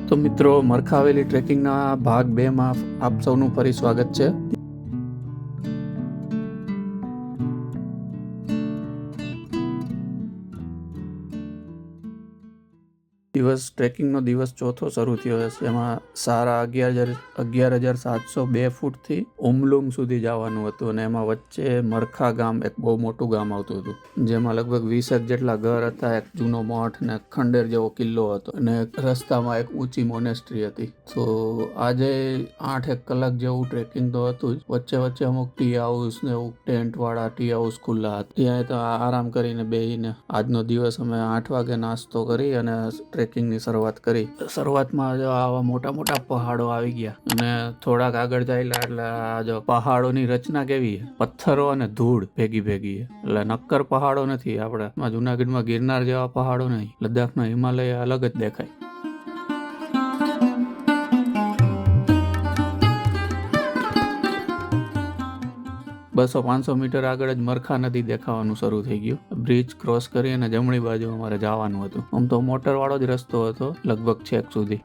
તો મિત્રો, મરખા હવેલી ટ્રેકિંગના ભાગ 2માં આપ સૌનું ફરી સ્વાગત છે. ટ્રેકિંગનો દિવસ ચોથો શરૂ થયો છે. એમાં સારા 11,702 ફૂટથી ઉમલુંગ સુધી જવાનું હતું અને એમાં વચ્ચે મરખા ગામ, એક બહુ મોટું ગામ આવતું હતું, જેમાં લગભગ 20 જેટલા ઘર હતા, એક જૂનો મઠ ને ખંડેર જેવો કિલ્લો હતો અને રસ્તામાં એક ઊંચી મોનેસ્ટ્રી હતી. તો આજે 8 કલાક જેવું ટ્રેકિંગ તો હતું જ. વચ્ચે વચ્ચે અમુક ટી હાઉસ ને એવું ટેન્ટ વાળા ટી હાઉસ ખુલ્લા હતા. ત્યાં તો આરામ કરીને બેહીને આજનો દિવસ અમે 8 વાગે નાસ્તો કરી અને ટ્રેકિંગની શરૂઆત કરી. શરૂઆતમાં જો આવા મોટા મોટા પહાડો આવી ગયા અને થોડાક આગળ જાયેલા એટલે આ જો પહાડોની રચના કેવી છે, પથ્થરો અને ધૂળ ભેગી ભેગી છે. એટલે નક્કર પહાડો નથી. આપણે જુનાગઢમાં ગિરનાર જેવા પહાડો નહીં, લદ્દાખના હિમાલય અલગ જ દેખાય. બસો 500 મીટર આગળ જ મરખા નદી દેખાવાનું શરૂ થઈ ગયું. બ્રિજ ક્રોસ કરી અને જમણી બાજુ અમારે જવાનું હતું. આમ તો મોટર વાળો જ રસ્તો હતો લગભગ છેક સુધી.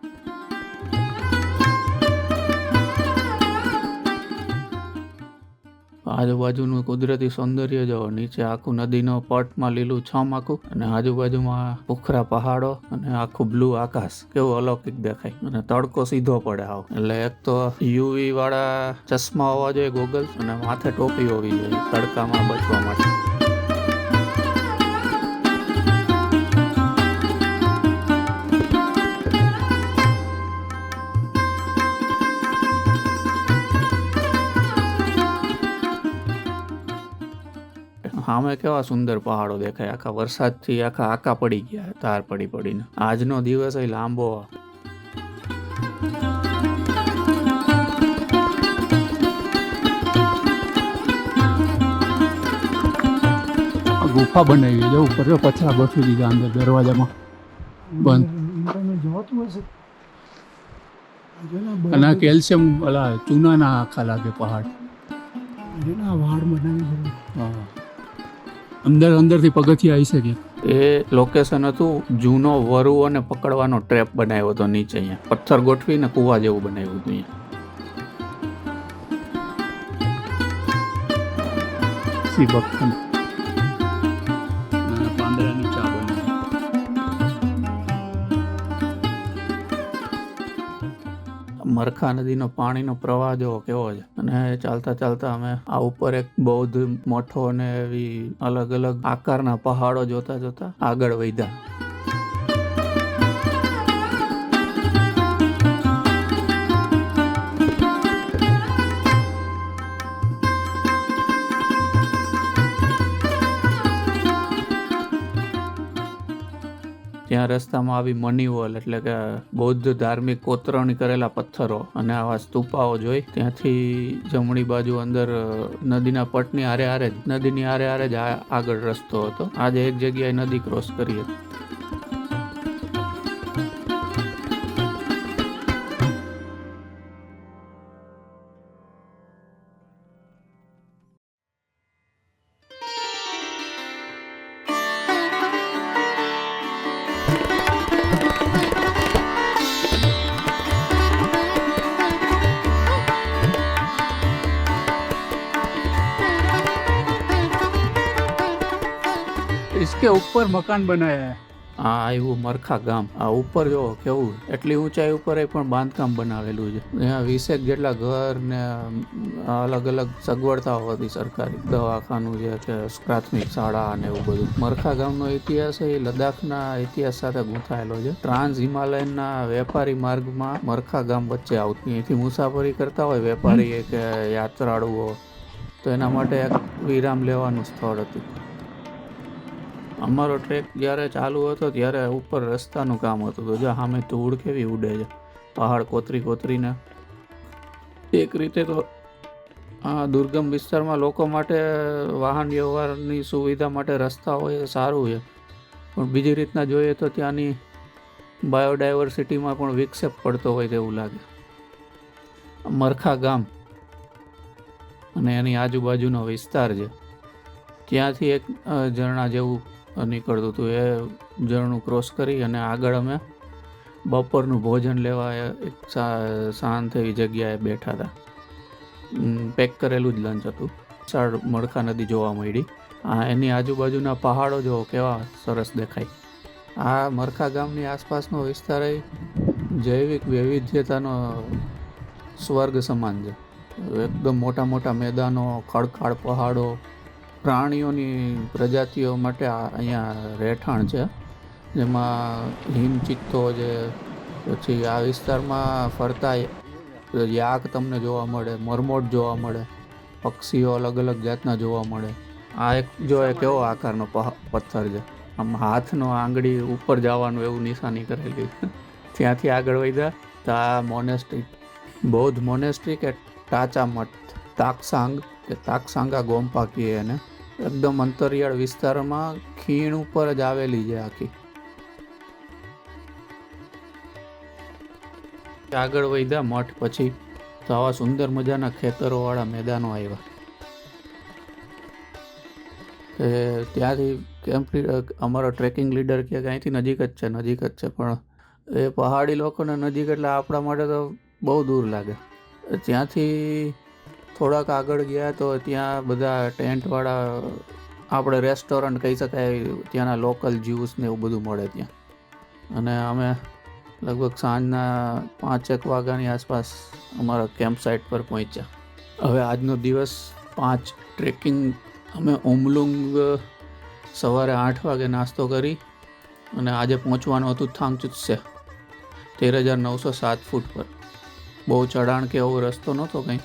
આજુબાજુનું કુદરતી સૌંદર્ય જો, નીચે આખું નદીનો પટમાં લીલું છમ આખું અને આજુબાજુમાં પુખરા પહાડો અને આખું બ્લુ આકાશ કેવું અલૌકિક દેખાય અને તડકો સીધો પડે આવ. એટલે એક તો યુવી વાળા ચશ્મા હોવા જોઈએ, ગોગલ્સ, અને માથે ટોપી હોવી જોઈએ તડકામાં બચવા માટે. સામે કેવા સુંદર પહાડો દેખાય, આખા વરસાદથી આખા પડી ગયા તાર પડી પડીને. આજનો દિવસ એ લાંબો. ગુફા બનાવી છે ઉપર, પથરા ગોઠવી દીધા અંદર દરવાજામાં બંધ. અને કેલ્શિયમ ઓલા ચૂનાના આખા લાગે પહાડ. વાડ બનાવી છે. હા, અંદરથી પગથિયા આવી શકે. એ લોકેશન હતું જૂનો વરુ અને પકડવાનો ટ્રેપ બનાવ્યો હતો નીચે. અહીંયા પથ્થર ગોઠવીને કુવા જેવું બનાવ્યું હતું. અહીંયા સીબક્કન પાંદડાની ચા બની. મરખા નદીનો પાણીનો પ્રવાહ જો કેવો છે. અને ચાલતા ચાલતા અમે આ ઉપર એક બૌદ્ધ મઠો અને એવી અલગ અલગ આકારના પહાડો જોતા જોતા આગળ વધ્યા. ત્યાં રસ્તામાં આવી મની વોલ એટલે કે બૌદ્ધ ધાર્મિક કોતરણી કરેલા પથ્થરો અને આવા સ્તૂપાઓ જોઈ. ત્યાંથી જમણી બાજુ અંદર નદીના પટની નદીની આરે જ આગળ રસ્તો હતો. આજે એક જગ્યાએ નદી ક્રોસ કરી હતી. इसके ऊपर मकान बनाया है. આ આવ્યું મરખા ગામ. આ ઉપર જો કેવું, એટલી ઊંચાઈ ઉપર પણ બાંધકામ બનાવેલું છે. ત્યાં 20 જેટલા ઘર ને અલગ અલગ સગવડતાઓ હતી સરકારી. દવાખાનું છે કે પ્રાથમિક શાળા ને એવું બધું. મરખા ગામનો ઇતિહાસ એ લદ્દાખના ઇતિહાસ સાથે ગૂંથાયેલો છે. ટ્રાન્સ હિમાલયનના વેપારી માર્ગમાં મરખા ગામ વચ્ચે આવતું. અહીંથી મુસાફરી કરતા હોય વેપારી કે યાત્રાળુઓ, તો એના માટે એક વિરામ લેવાનું સ્થળ હતું. અમારો ટ્રેક જ્યારે ચાલુ હતો ત્યારે ઉપર રસ્તાનું કામ હતું. તો જો સામે ધૂળ કેવી ઉડે છે, પહાડ કોતરીને. એક રીતે તો આ દુર્ગમ વિસ્તારમાં લોકો માટે વાહન વ્યવહારની સુવિધા માટે રસ્તા હોય એ સારું છે, પણ બીજી રીતના જોઈએ તો ત્યાંની બાયોડાયવર્સિટીમાં પણ વિક્ષેપ પડતો હોય તેવું લાગે. મરખા ગામ અને એની આજુબાજુનો વિસ્તાર છે, ત્યાંથી એક ઝરણા જેવું નીકળતું હતું. એ ઝરણું ક્રોસ કરી અને આગળ અમે બપોરનું ભોજન લેવા એક શાંત એવી જગ્યાએ બેઠા હતા. પેક કરેલું જ લંચ હતું. વિશાળ મડખા નદી જોવા મળી. એની આજુબાજુના પહાડો જો કેવા સરસ દેખાય. આ મરખા ગામની આસપાસનો વિસ્તાર એ જૈવિક વૈવિધ્યતાનો સ્વર્ગ સમાન છે. એકદમ મોટા મોટા મેદાનો, ખડખાડ પહાડો, પ્રાણીઓની પ્રજાતિઓ માટે અહીંયા રહેઠાણ છે. જેમાં હિમચિત્તો છે, પછી આ વિસ્તારમાં ફરતા યાક તમને જોવા મળે, મરમોટ જોવા મળે, પક્ષીઓ અલગ અલગ જાતના જોવા મળે. આ એક જો એ કેવો આકારનો પથ્થર છે, આમ હાથનો આંગળી ઉપર જવાનું એવું નિશાની કરેલી. ત્યાંથી આગળ વધ્યા તો આ મોનેસ્ટ્રી, બૌદ્ધ મોનેસ્ટ્રી કે ટાચા મઠ, તાકસાંગ કે તાકસાંગા ગોમ્પા કહીએ એને. એકદમ અંતરિયાળ વિસ્તારમાં ખીણ ઉપર જ આવેલી છે આખી. આગળ વધ્યા મઠ પછી તો આવા સુંદર મજાના ખેતરોવાળા મેદાનો આવ્યા. ત્યાંથી અમારો ટ્રેકિંગ લીડર કે અહીંથી નજીક જ છે, પણ એ પહાડી લોકોને નજીક એટલે આપણા માટે તો બહુ દૂર લાગે. ત્યાંથી થોડાક આગળ ગયા તો ત્યાં બધા ટેન્ટવાળા, આપણે રેસ્ટોરન્ટ કહી શકાય, ત્યાંના લોકલ જ્યુસ ને એવું બધું મળે ત્યાં. અને અમે લગભગ સાંજના 5-1 વાગ્યાની આસપાસ અમારા કેમ્પ સાઇટ પર પહોંચ્યા. હવે આજનો દિવસ 5 ટ્રેકિંગ. અમે ઉમલુંગ સવારે 8 વાગે નાસ્તો કરી અને આજે પહોંચવાનું હતું થાંગચુત્સે 13,907 ફૂટ પર. બહુ ચઢાણ કે એવો રસ્તો નહોતો કંઈ.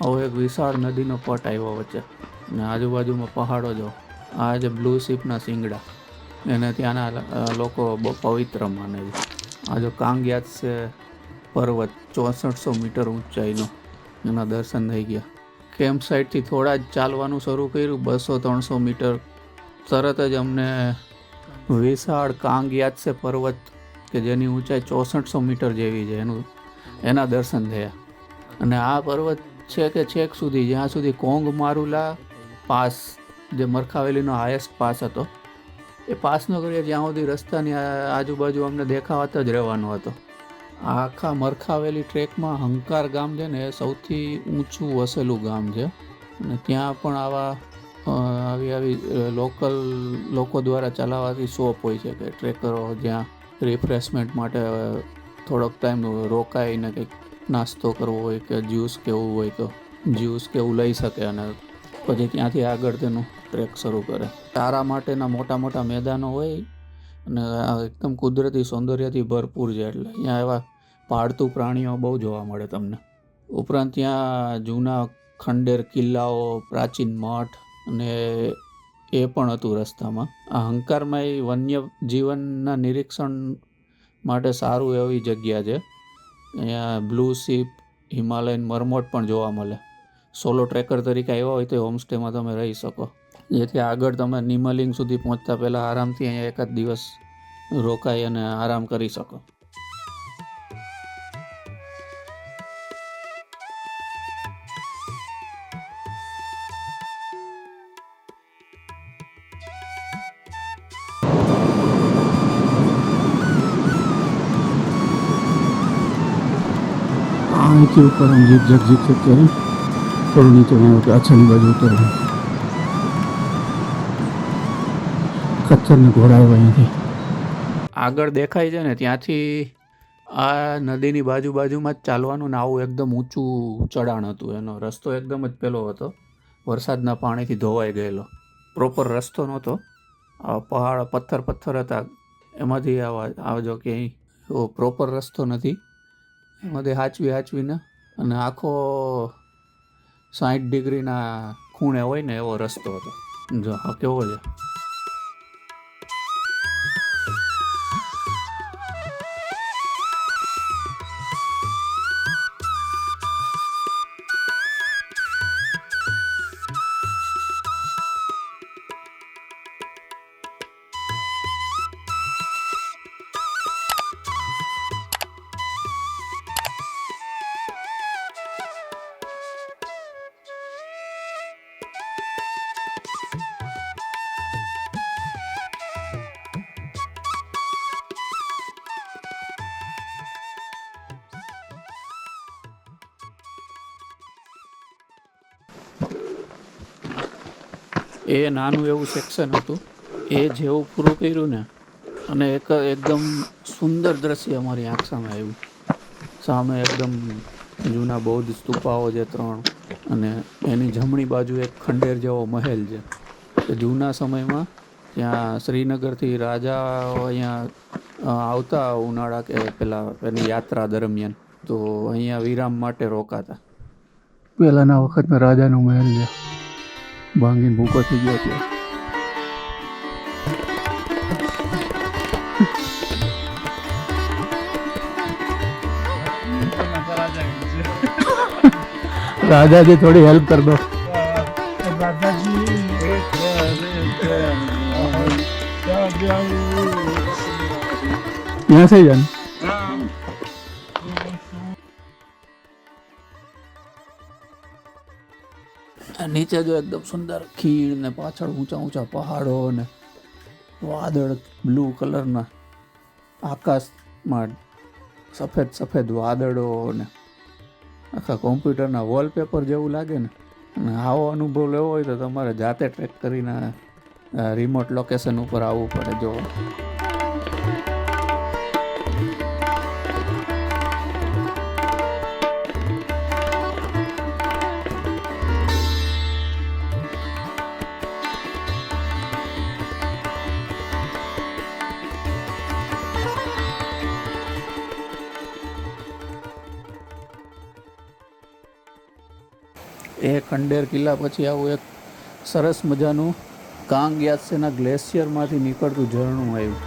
હવે એક વિશાળ નદીનો પટ આવ્યો વચ્ચે અને આજુબાજુમાં પહાડો જો. આ જે બ્લુ શીપના શિંગડા, એને ત્યાંના લોકો બહુ પવિત્ર માને છે. આ જો કાંગયાત્સે પર્વત 6400 મીટર ઊંચાઈનો, એના દર્શન થઈ ગયા. કેમ્પ સાઇટથી થોડા જ ચાલવાનું શરૂ કર્યું, 200-300 મીટર. તરત જ અમને વિશાળ કાંગયાત્સે પર્વત કે જેની ઊંચાઈ 6400 મીટર જેવી છે એના દર્શન થયા. અને આ પર્વત છે કે છેક સુધી, જ્યાં સુધી કોંગ મારુલા પાસ, જે મરખાવેલીનો હાઈએસ્ટ પાસ હતો, એ પાસ ન કરીએ જ્યાં સુધી રસ્તાની આજુબાજુ અમને દેખાવાત જ રહેવાનો હતો. આખા મરખાવેલી ટ્રેકમાં હંકાર ગામ છે ને એ સૌથી ઊંચું વસેલું ગામ છે. અને ત્યાં પણ આવી લોકલ લોકો દ્વારા ચલાવવાથી શોપ હોય છે કે ટ્રેકરો જ્યાં રિફ્રેશમેન્ટ માટે થોડોક ટાઈમ રોકાઈને કંઈક નાસ્તો કરવો હોય કે જ્યુસ કેવું હોય તો જ્યુસ કેવું લઈ શકે અને પછી ત્યાંથી આગળ તેનું ટ્રેક શરૂ કરે. તારા માટેના મોટા મોટા મેદાનો હોય અને એકદમ કુદરતી સૌંદર્યથી ભરપૂર છે. એટલે અહીંયા એવા પાળતુ પ્રાણીઓ બહુ જોવા મળે તમને. ઉપરાંત ત્યાં જૂના ખંડેર કિલ્લાઓ, પ્રાચીન મઠ અને એ પણ હતું રસ્તામાં. આ હંકારમાં એ વન્ય જીવનના નિરીક્ષણ માટે સારું એવી જગ્યા છે. અહીંયા બ્લુ શીપ, હિમાલયન મરમોટ પણ જોવા મળે. સોલો ટ્રેકર તરીકે આવ્યા હોય તો હોમસ્ટેમાં તમે રહી શકો, જેથી આગળ તમે નિમલિંગ સુધી પહોંચતા પહેલાં આરામથી અહીંયા એકાદ દિવસ રોકાઈ અને આરામ કરી શકો. અહીંથી ઉપર આમ ઝીક કરી થોડું નીચે પાછળની બાજુ ઉતરવું. ખચ્ચરને ઘોડાવ્યા અહીંથી. આગળ દેખાય છે ને ત્યાંથી આ નદીની બાજુમાં જ ચાલવાનું ને આવું એકદમ ઊંચું ચઢાણ હતું. એનો રસ્તો એકદમ જ પેલો હતો, વરસાદના પાણીથી ધોવાઈ ગયેલો. પ્રોપર રસ્તો નહોતો, પહાડ પથ્થર હતા, એમાંથી આવજો કે અહીં એવો પ્રોપર રસ્તો નથી, એમાંથી હાચવીને અને આખો 60 ડિગ્રીના ખૂણે હોય ને એવો રસ્તો હતો. જો આ કેવો છે. એ નાનું એવું સેક્શન હતું, એ જેવું પૂરું કર્યું ને અને એકદમ સુંદર દ્રશ્ય અમારી આંખ સામે આવ્યું. સામે એકદમ જૂના બૌદ્ધ સ્તૂપાઓ છે 3, અને એની જમણી બાજુ એક ખંડેર જેવો મહેલ છે. કે જૂના સમયમાં ત્યાં શ્રીનગરથી રાજાઓ અહીંયા આવતા ઉનાળા કે પેલા એની યાત્રા દરમિયાન, તો અહીંયા વિરામ માટે રોકાતા. પહેલાના વખતનો રાજાનો મહેલ છે, ભાંગીને ભૂકો થઈ ગયો છે. રાજાજી થોડી હેલ્પ કર દો. यहाँ से जान નીચે જો એકદમ સુંદર ખીણ ને પાછળ ઊંચા પહાડો ને વાદળ, બ્લુ કલરના આકાશમાં સફેદ વાદળો ને આખા કોમ્પ્યુટરના વોલપેપર જેવું લાગે ને. અને આવો અનુભવ લેવો હોય તો તમારે જાતે ટ્રેક કરીને રિમોટ લોકેશન ઉપર આવવું પડે. જો એ ખંડેર કિલ્લા પછી આવું એક સરસ મજાનું કાંગ યાત્સેના ગ્લેશિયરમાંથી નીકળતું ઝરણું આવ્યું.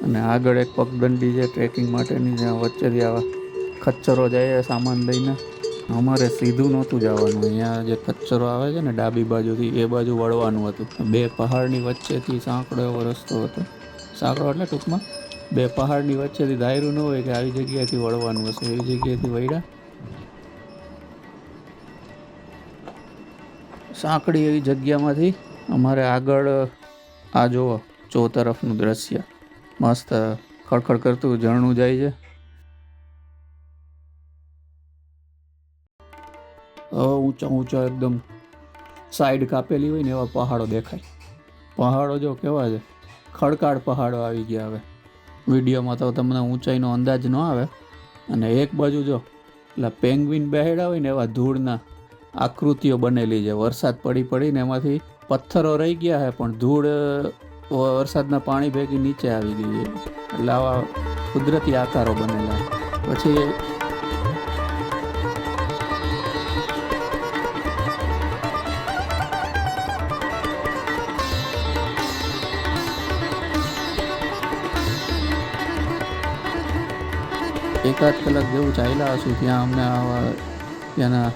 અને આગળ એક પગદંડી છે ટ્રેકિંગ માટેની, જ્યાં વચ્ચેથી આવા ખચ્ચરો જાય સામાન લઈને. અમારે સીધું નહોતું જવાનું, અહીંયા જે ખચ્ચરો આવે છે ને ડાબી બાજુથી, એ બાજુ વળવાનું હતું. 2 પહાડની વચ્ચેથી સાંકડો એવો રસ્તો હતો. સાંકડો એટલે ટૂંકમાં 2 પહાડની વચ્ચેથી ધાર્યું ન હોય કે આવી જગ્યાએથી વળવાનું હશે, એવી જગ્યાએથી વળ્યા. સાંકડી એવી જગ્યામાંથી અમારે આગળ આ જુઓ તરફનું દ્રશ્ય, મસ્ત ખડખડ કરતું ઝરણું જાય છે. ઊંચા એકદમ સાઈડ કાપેલી હોય ને એવા પહાડો દેખાય. પહાડો જો કેવા છે, ખડકાળ પહાડો આવી ગયા. હવે વિડીયોમાં તો તમને ઊંચાઈનો અંદાજ ન આવે. અને એક બાજુ જો એટલે પેંગ્વિન બેહેડા હોય ને એવા ધૂળના આકૃતિઓ બનેલી છે. વરસાદ પડીને એમાંથી પથ્થરો રહી ગયા છે, પણ ધૂળ વરસાદના પાણી ભેગી નીચે આવી ગઈ છે. એટલે આવા કુદરતી આકારો બનેલા. પછી એકાદ કલાક જેવું ચાલ્યા હશું, ત્યાં અમને ત્યાંના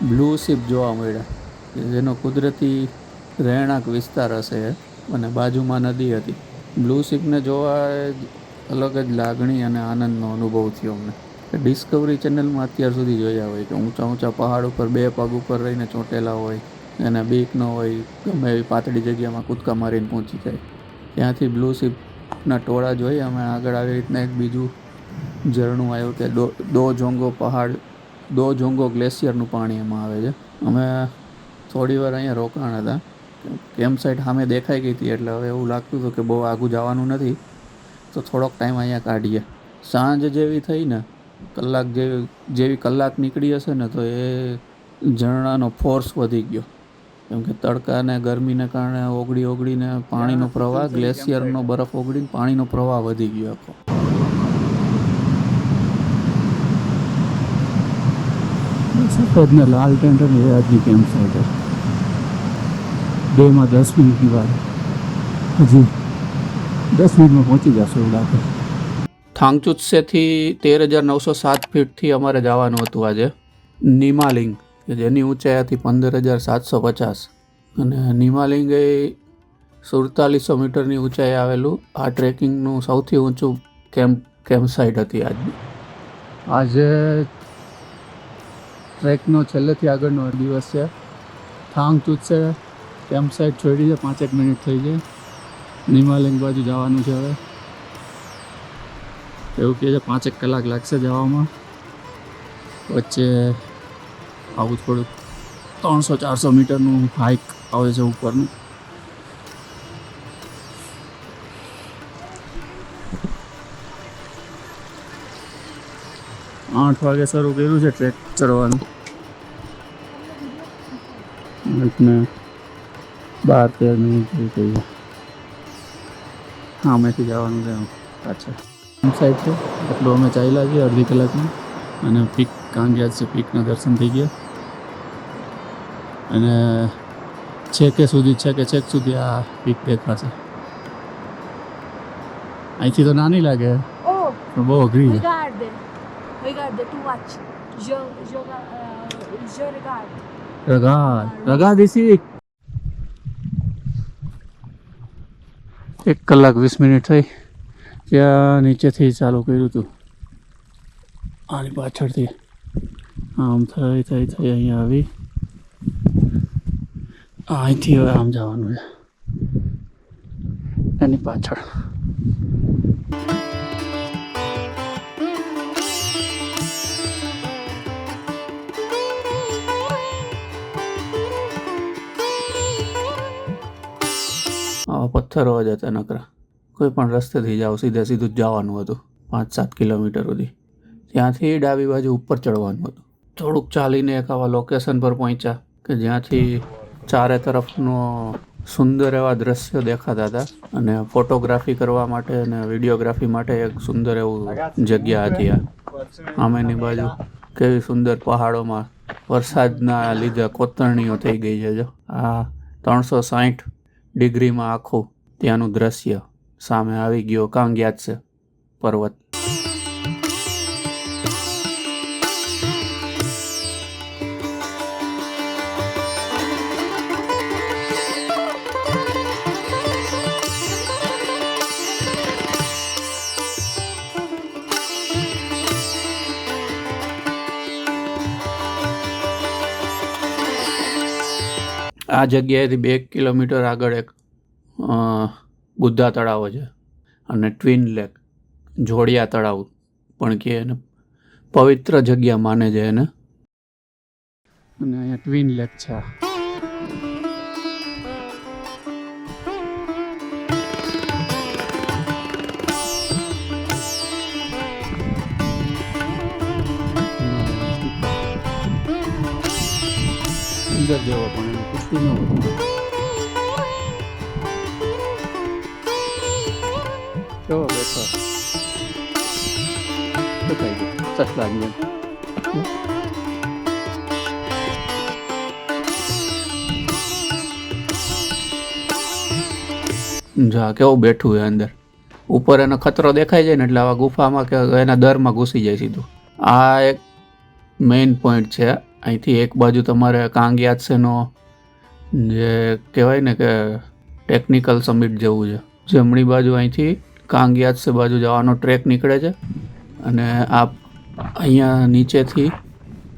બ્લુ શીપ જોવા મળ્યા, જેનો કુદરતી રહેણાંક વિસ્તાર હશે અને બાજુમાં નદી હતી. બ્લુ શીપને જોવા અલગ જ લાગણી અને આનંદનો અનુભવ થયો અમને. કે ડિસ્કવરી ચેનલમાં અત્યાર સુધી જોયા હોય કે ઊંચા ઊંચા પહાડ ઉપર 2 પગ ઉપર રહીને ચોંટેલા હોય, એને બીક ન હોય, ગમે એવી પાતળી જગ્યામાં કૂદકા મારીને પહોંચી જાય. ત્યાંથી બ્લુ શીપના ટોળા જોઈ અમે આગળ આવી રીતના એક બીજું ઝરણું આવ્યું કે દો જોંગો ગ્લેશિયરનું પાણી એમાં આવે છે. અમે થોડી વાર અહીંયા રોકાણ હતા. કેમ્પ સાઇટ સામે દેખાઈ ગઈ હતી એટલે હવે એવું લાગતું હતું કે બહુ આગું જવાનું નથી, તો થોડોક ટાઈમ અહીંયા કાઢીએ. સાંજ જેવી થઈ ને, કલાક જેવી કલાક નીકળી હશે ને, તો એ ઝરણાનો ફોર્સ વધી ગયો. કેમ કે તડકા ને ગરમીને કારણે ઓગળીને પાણીનો પ્રવાહ, ગ્લેશિયરનો બરફ ઓગળીને પાણીનો પ્રવાહ વધી ગયો આખો. સફેદ ને લાલ ટેન્ટ એ આજની કેમ્પ સાઇટ. 2 માં 10 મિનિટની વાર, હજી 10 મિનિટમાં પહોંચી જશો એવું લાગે. થાંગચુત્સેથી 13,907 ફીટથી અમારે જવાનું હતું આજે નિમાલિંગ, કે જેની ઊંચાઈ હતી 15,750. અને નિમાલિંગ એ 4700 મીટરની ઊંચાઈ આવેલું આ ટ્રેકિંગનું સૌથી ઊંચું કેમ્પ સાઇટ હતી આજની. આજે ટ્રેકનો છેલ્લેથી આગળનો દિવસ છે. થાંગચુત્સે કેમ્પ સાઇટ છોડી છે, 5 મિનિટ થઈ જાય. નિમાલિંગ બાજુ જવાનું છે હવે. એવું કહે છે 5 કલાક લાગશે જવામાં. વચ્ચે આવું થોડુંક 300-400 મીટરનું હાઇક આવે છે ઉપરનું. આઠ વાગે શરૂ કર્યું છે ટ્રેક ચડવાનું. ને 12-13 મિનિટ થઈ ગઈ. સામેથી જવાનું છે પાછળ. સાઈડ છે એટલું અમે ચાલ્યા છીએ અડધી કલાકમાં. અને પીક કાંગિયાત છે, પીકના દર્શન થઈ ગયા. અને છેક સુધી આ પીક દેખાશે. અહીંથી તો નાની લાગે પણ બહુ અઘરી છે. રગાદ 1 કલાક 20 મિનિટ થઈ. ત્યાં નીચેથી ચાલુ કર્યું હતું, આની પાછળથી આમ થઈ અહીંયા આવી. અહીંથી હવે આમ જવાનું છે એની પાછળ. પથ્થરો જ હતા નકરા. કોઈ પણ રસ્તેથી જાઓ, સીધું જ જવાનું હતું 5-7 કિલોમીટર સુધી. ત્યાંથી ડાબી બાજુ ઉપર ચડવાનું હતું. થોડુંક ચાલીને એક આવા લોકેશન પર પહોંચ્યા કે જ્યાંથી ચારે તરફનો સુંદર એવા દ્રશ્યો દેખાતા હતા. અને ફોટોગ્રાફી કરવા માટે અને વિડીયોગ્રાફી માટે એક સુંદર એવું જગ્યા હતી. આ સામેની બાજુ કેવી સુંદર પહાડોમાં વરસાદના લીધે કોતરણીઓ થઈ ગઈ છે. જો આ 360 ડિગ્રીમાં આખું ત્યાંનું દ્રશ્ય સામે આવી ગયો. કાંગિયાત છે પર્વત. આ જગ્યાએથી 2 કિલોમીટર આગળ એક બુદ્ધા તળાવ છે અને ટ્વિન લેક, જોડિયા તળાવ પણ કહે એને, પવિત્ર જગ્યા માને છે એને. અને અહીંયા ટ્વિન લેક છે. અંદર જેવો પણ એમ કુસ્તી ન હોય. કેવો બેઠો બતાવી દો સસલાની જા કેવું બેઠું છે અંદર. ઉપર એનો ખતરો દેખાય જાય ને એટલે આવા ગુફામાં કે એના દરમાં ઘૂસી જાય સીધું. આ એક મેઇન પોઈન્ટ છે. અહીંથી એક બાજુ તમારે કાંગિયાત્સેનો જે કહેવાય ને કે ટેકનિકલ સમિટ જેવું છે. જમણી બાજુ અહીંથી કાંગિયાત્સે બાજુ જવાનો ટ્રેક નીકળે છે. અને આ અહીંયા નીચેથી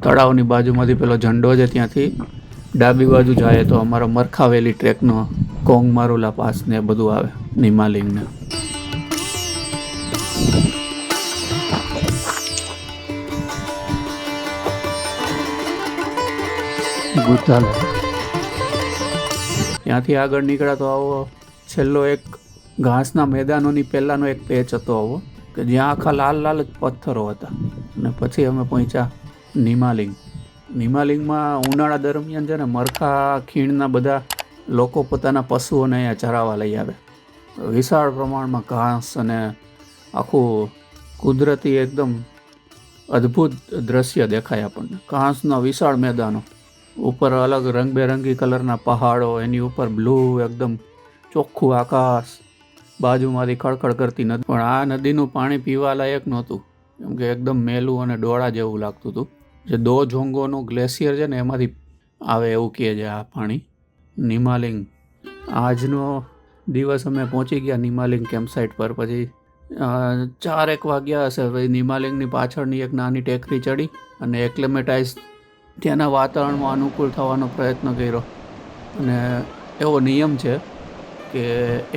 તળાવની બાજુમાંથી પેલો ઝંડો છે ત્યાંથી ડાબી બાજુ જાય તો અમારો મરખા વેલી ટ્રેકનો કોંગ મારુલા પાસ ને બધું આવે નિમાલિંગ ને. ત્યાંથી આગળ નીકળ્યા તો આવો છેલ્લો એક ઘાસના મેદાનોની પહેલાંનો એક પેચ હતો આવો કે જ્યાં આખા લાલ લાલ જ પથ્થરો હતા. અને પછી અમે પહોંચ્યા નિમાલિંગ. નિમાલિંગમાં ઉનાળા દરમિયાન છે ને મરખા ખીણના બધા લોકો પોતાના પશુઓને અહીંયા ચરાવવા લઈ આવે. વિશાળ પ્રમાણમાં ઘાસ અને આખું કુદરતી એકદમ અદ્ભુત દ્રશ્ય દેખાય આપણને. ઘાસના વિશાળ મેદાનો, ઉપર અલગ રંગબેરંગી કલરના પહાડો, એની ઉપર બ્લુ એકદમ ચોખ્ખું આકાશ, બાજુમાંથી ખળખળ કરતી નદી. પણ આ નદીનું પાણી પીવા લાયક નહોતું, કેમ કે એકદમ મેલું અને ડોળા જેવું લાગતું હતું. જે દો જોંગોનું ગ્લેશિયર છે ને એમાંથી આવે એવું કહે છે આ પાણી. નિમાલિંગ આજનો દિવસ અમે પહોંચી ગયા નિમાલિંગ કેમ્પસાઇટ પર. પછી 4-1 વાગ્યા હશે. પછી નિમાલિંગની પાછળની એક નાની ટેકરી ચડી અને એક્લેમેટાઇઝ ત્યાંના વાતાવરણમાં અનુકૂળ થવાનો પ્રયત્ન કર્યો. અને એવો નિયમ છે કે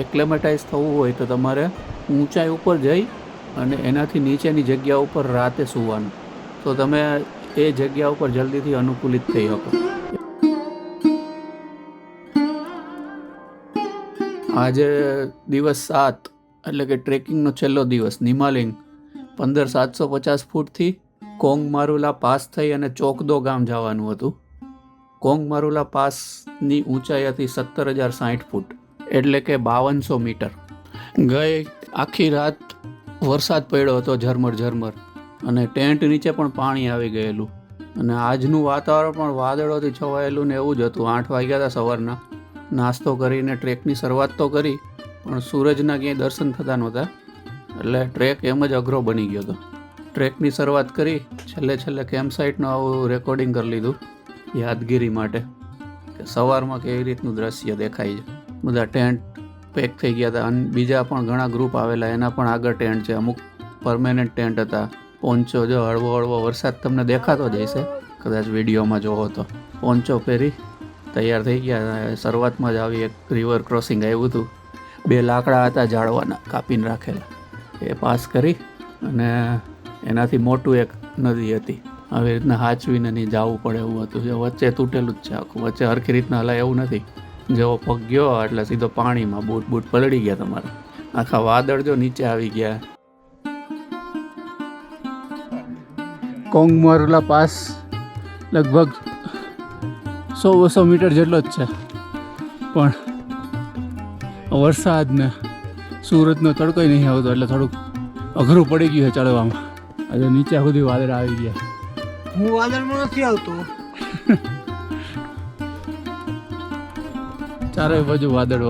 એક્લેમેટાઇઝ થવું હોય તો તમારે ઊંચાઈ ઉપર જઈ અને એનાથી નીચેની જગ્યા ઉપર રાતે સૂવાનું, તો તમે એ જગ્યા ઉપર જલ્દીથી અનુકૂલિત થઈ શકો. આજે દિવસ 7 એટલે કે ટ્રેકિંગનો છેલ્લો દિવસ. નિમાલિંગ 15750 ફૂટથી કોંગ મારુલા પાસ થઈ અને ચોકદો ગામ જવાનું હતું. કોંગ મારુલા પાસની ઊંચાઈ હતી 17,060 ફૂટ એટલે કે 5200 મીટર. ગઈ આખી રાત વરસાદ પડ્યો હતો ઝરમર ઝરમર, અને ટેન્ટ નીચે પણ પાણી આવી ગયેલું. અને આજનું વાતાવરણ પણ વાદળોથી છવાયેલું ને એવું જ હતું. 8 વાગ્યા હતા સવારના. નાસ્તો કરીને ટ્રેકની શરૂઆત તો કરી, પણ સૂરજના ક્યાંય દર્શન થતા નહોતા, એટલે ટ્રેક એમ જ અઘરો બની ગયો હતો. ટ્રેકની શરૂઆત કરી, છેલ્લે કેમ્પસાઇટનું આવું રેકોર્ડિંગ કરી લીધું યાદગીરી માટે, કે સવારમાં કેવી રીતનું દ્રશ્ય દેખાય છે. બધા ટેન્ટ પેક થઈ ગયા હતા. અને બીજા પણ ઘણા ગ્રુપ આવેલા, એના પણ આગળ ટેન્ટ છે. અમુક પરમેનન્ટ ટેન્ટ હતા. પોન્ચો જો હળવો વરસાદ તમને દેખાતો જ હશે કદાચ વિડીયોમાં જોવો તો. પોન્ચો પહેરી તૈયાર થઈ ગયા. શરૂઆતમાં જ આવી એક રિવર ક્રોસિંગ આવ્યું હતું. 2 લાકડા હતા ઝાડવાના કાપીને રાખેલા, એ પાસ કરી અને એનાથી મોટું એક નદી હતી. આવી રીતના હાચવીને નહીં જવું પડે એવું હતું. જે વચ્ચે તૂટેલું જ છે આખું, વચ્ચે હરખી રીતના હલાય એવું નથી. જેવો પગ ગયો એટલે સીધો પાણીમાં બૂટ પલળી ગયા તમારા. આખા વાદળ જો નીચે આવી ગયા. કોંગ મારુલા પાસ લગભગ 100-200 મીટર જેટલો જ છે, પણ વરસાદ ને સુરતનો તડકો નહીં આવતો એટલે થોડુંક અઘરું પડી ગયું છે ચડવામાં. આજે નીચે સુધી વાદળ આવી ગયા. હું વાદળમાં નથી આવતો. ચારે બાજુ વાદળ.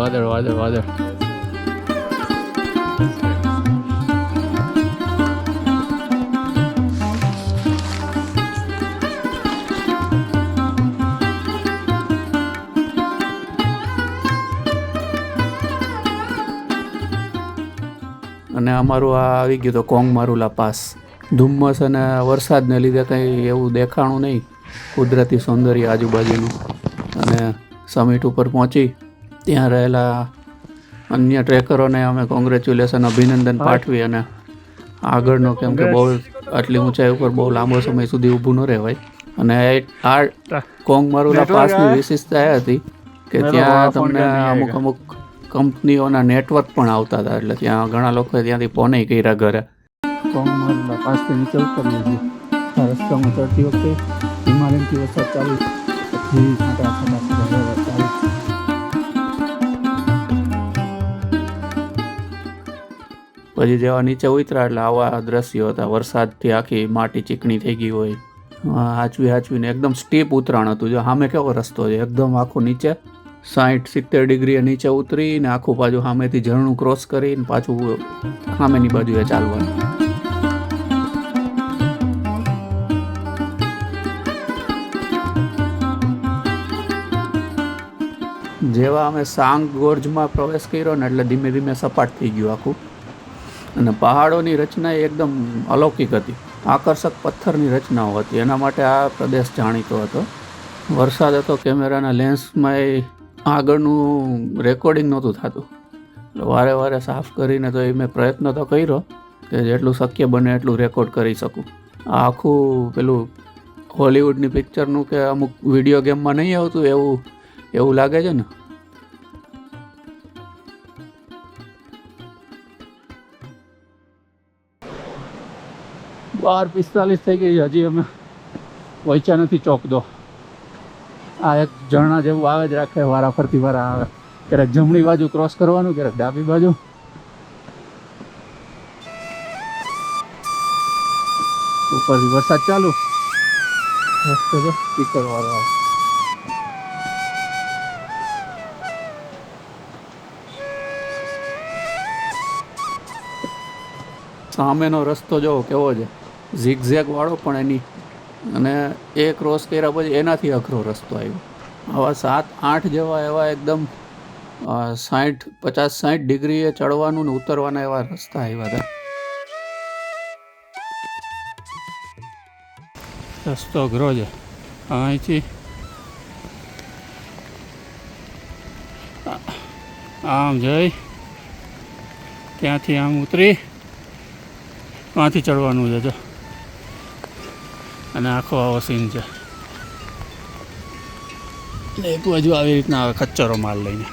અને અમારું આ આવી ગયું તો કોંગ મારુલા પાસ. ધુમ્મસ અને વરસાદને લીધે કંઈ એવું દેખાણું નહીં, કુદરતી સૌંદર્ય આજુબાજુનું. અને સમિટ ઉપર પહોંચી ત્યાં રહેલા અન્ય ટ્રેકરોને અમે કોંગ્રેચ્યુલેશન, અભિનંદન પાઠવી. અને આગળનો, કેમ કે બહુ આટલી ઊંચાઈ ઉપર બહુ લાંબો સમય સુધી ઊભું ન રહેવાય. અને આ કોંગ મારુલા પાસની વિશેષતા એ હતી કે ત્યાં તમને અમુક કંપનીઓના નેટવર્ક પણ આવતા હતા, એટલે ત્યાં ઘણા લોકોએ ત્યાંથી ફોન કર્યા ઘરે. કોંગ મારુલા પાસથી નીચે ઉતરીએ છીએ. રસ્તામાં ચડતી વખતે હિમાલયથી વરસાદ ચાલુ, પછી જેવા નીચે ઉતર્યા એટલે આવા દ્રશ્યો હતા. વરસાદથી આખી માટી ચીકણી થઈ ગઈ હોય. હાચવીને એકદમ સ્ટીપ ઉતરાણ હતું. જો સામે કેવો રસ્તો છે, એકદમ આખું નીચે 60-70 ડિગ્રીએ નીચે ઉતરીને આખું પાછું સામેથી ઝરણું ક્રોસ કરીને પાછું સામેની બાજુએ ચાલવાનું. જેવા અમે સાંગ ગોર્જમાં પ્રવેશ કર્યો ને એટલે ધીમે ધીમે સપાટ થઈ ગયું આખું. અને પહાડોની રચના એકદમ અલૌકિક હતી. આકર્ષક પથ્થરની રચનાઓ હતી. એના માટે આ પ્રદેશ જાણીતો હતો. વરસાદ હતો, કેમેરાના લેન્સમાં આગળનું રેકોર્ડિંગ નહોતું થતું, એટલે વારે વારે સાફ કરીને તો એ મેં પ્રયત્ન તો કર્યો કે જેટલું શક્ય બને એટલું રેકોર્ડ કરી શકું. આ આખું પેલું હોલિવૂડની પિક્ચરનું કે અમુક વિડીયો ગેમમાં નહીં આવતું એવું લાગે છે ને. બાર 45 થઈ ગઈ, હજી અમે પહોંચ્યા નથી ચોકદો. આ એક ઝરણા જેવું આવે જ રાખે, વારા ફરતી વારા આવે. ક્યારેક જમણી બાજુ ક્રોસ કરવાનું, ક્યારેક ડાબી બાજુ. ઉપરથી વરસાદ ચાલુ, રસ્તો જો સ્પીકર વાળો આવે. સામેનો રસ્તો જો કેવો છે, ઝીગઝેગ વાળો, પણ એની અને એ ક્રોસ કર્યા પછી એનાથી અઘરો રસ્તો આવ્યો. આવા 7-8 જેવા એવા એકદમ 50-60 ડિગ્રીએ ચડવાનું ને ઉતરવાના એવા રસ્તા આવ્યા હતા. રસ્તો અઘરો છે. અહીંથી આમ જઈ, ત્યાંથી આમ ઉતરી, ત્યાંથી ચડવાનું છે જો. અને આખો આવો સીન છે. એક બાજુ આવી રીતના આવે ખચ્ચરો માલ લઈને.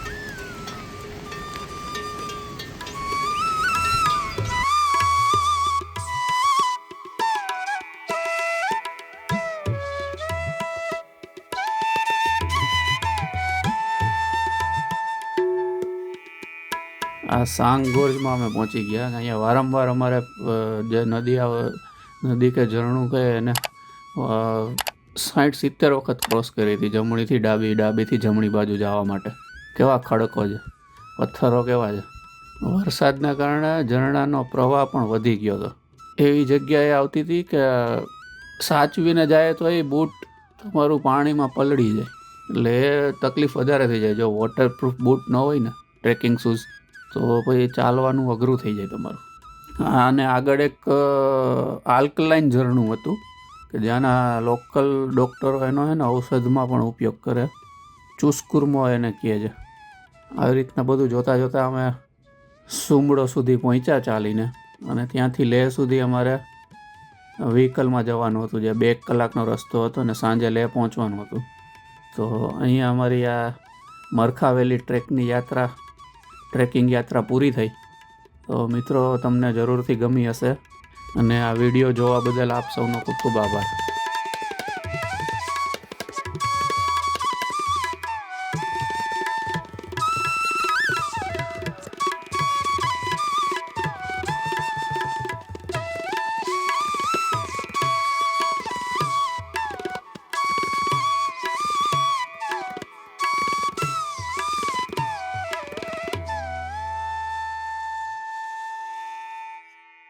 આ સાંગોર્જમાં અમે પહોંચી ગયા. અહીંયા વારંવાર અમારે જે નદી કે ઝરણું કહે એને 60-70 વખત ક્રોસ કરી હતી, જમણીથી ડાબી, ડાબીથી જમણી બાજુ જવા માટે. કેવા ખડકો છે, પથ્થરો કેવા છે. વરસાદના કારણે ઝરણાનો પ્રવાહ પણ વધી ગયો હતો. એવી જગ્યાએ આવતી હતી કે સાચવીને જાય તો એ બૂટ તમારું પાણીમાં પલળી જાય, એટલે એ તકલીફ વધારે થઈ જાય. જો વોટરપ્રૂફ બૂટ ન હોય ને, ટ્રેકિંગ શૂઝ, તો પછી ચાલવાનું અઘરું થઈ જાય તમારું. અને આગળ એક આલ્કલાઇન ઝરણું હતું કે જ્યાંના લોકલ ડૉક્ટરો એનો છે ને ઔષધમાં પણ ઉપયોગ કરે. ચુસ્કુરમો એને કહે છે. આવી રીતના બધું જોતાં જોતાં અમે સુમડો સુધી પહોંચ્યા ચાલીને, અને ત્યાંથી લેહ સુધી અમારે વ્હીકલમાં જવાનું હતું, જે 2 કલાકનો રસ્તો હતો ને સાંજે લેહ પહોંચવાનું હતું. તો અહીંયા અમારી આ મરખા વેલી ટ્રેકિંગ યાત્રા પૂરી થઈ. તો મિત્રો, તમને જરૂરથી ગમી હશે, અને આ વિડીયો જોવા બદલ આપ સૌનો ખૂબ ખૂબ આભાર.